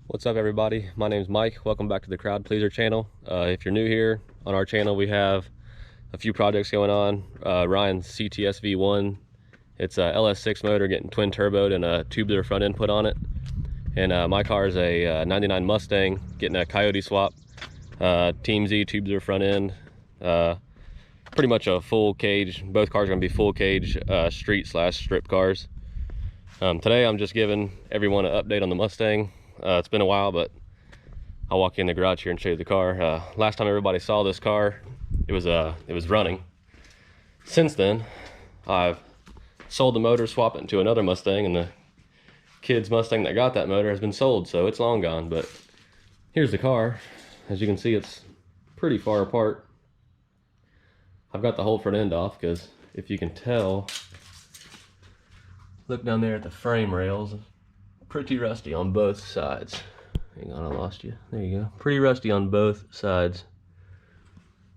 What's up, everybody? My name's Mike. Welcome back to the Crowd Pleaser channel. If you're new here on our channel, we have a few projects going on. Ryan's CTS V1, it's a LS6 motor getting twin turboed and a tubular front end put on it. And my car is a 99 Mustang getting a Coyote swap, Team Z tubular front end. Pretty much a full cage. Both cars are going to be full cage street/strip cars. Today I'm just giving everyone an update on the Mustang. It's been a while, but I'll walk you in the garage here and show you the car. Last time everybody saw this car, it was running. Since then, I've sold the motor, swapped it into another Mustang, and the kid's Mustang that got that motor has been sold, so it's long gone. But here's the car. As you can see, it's pretty far apart. I've got the whole front end off because if you can tell, look down there at the frame rails. Pretty rusty on both sides. Hang on, I lost you. There you go. Pretty rusty on both sides.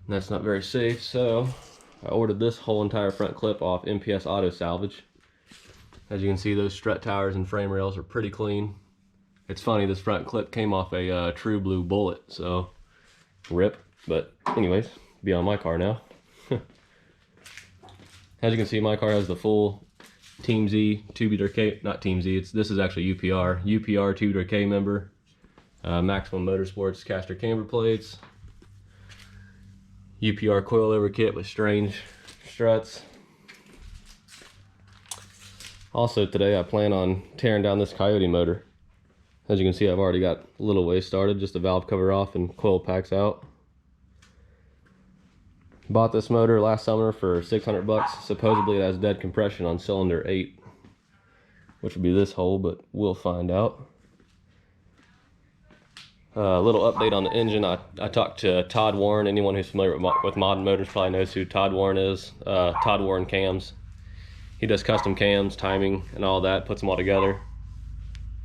And that's not very safe, so I ordered this whole entire front clip off MPS Auto Salvage. As you can see, those strut towers and frame rails are pretty clean. It's funny, this front clip came off a True Blue Bullet, so rip. But anyways, be on my car now. As you can see, my car has the full Team Z tubular K, not Team Z, this is actually UPR tubular K member, Maximum Motorsports caster camber plates, UPR coilover kit with strange struts. Also today I plan on tearing down this Coyote motor. As you can see, I've already got a little ways started, just the valve cover off and coil packs out. Bought this motor last summer for 600 bucks. Supposedly it has dead compression on cylinder 8, which would be this hole, but we'll find out. A little update on the engine. I talked to Todd Warren. Anyone who's familiar with modern motors probably knows who Todd Warren is. Todd Warren Cams. He does custom cams, timing, and all that, puts them all together.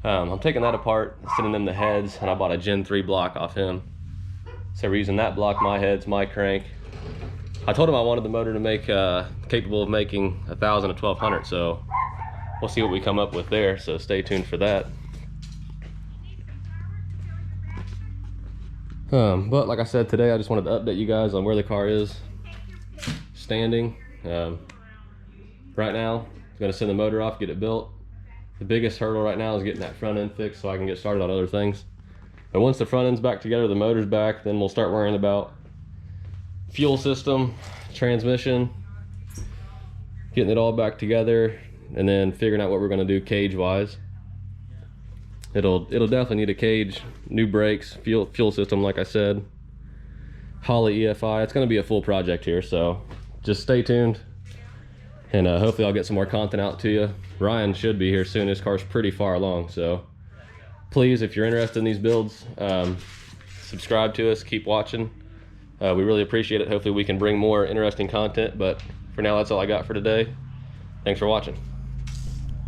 I'm taking that apart, sending them the heads, and I bought a Gen 3 block off him. So we're using that block, my heads, my crank. I told him I wanted the motor to make capable of making 1,000 to 1,200, so we'll see what we come up with there, so stay tuned for that. But like I said, today I just wanted to update you guys on where the car is standing. Right now, I'm going to send the motor off, get it built. The biggest hurdle right now is getting that front end fixed so I can get started on other things. But once the front end's back together, the motor's back, then we'll start worrying about fuel system, transmission, getting it all back together, and then figuring out what we're going to do cage wise. It'll definitely need a cage, new brakes, fuel system, like I said, Holley EFI. It's going to be a full project here, so just stay tuned, and hopefully I'll get some more content out to you. Ryan should be here soon. His car's pretty far along, so please, if you're interested in these builds, subscribe to us, keep watching. We really appreciate it. Hopefully we can bring more interesting content, but for now, that's all I got for today. Thanks for watching.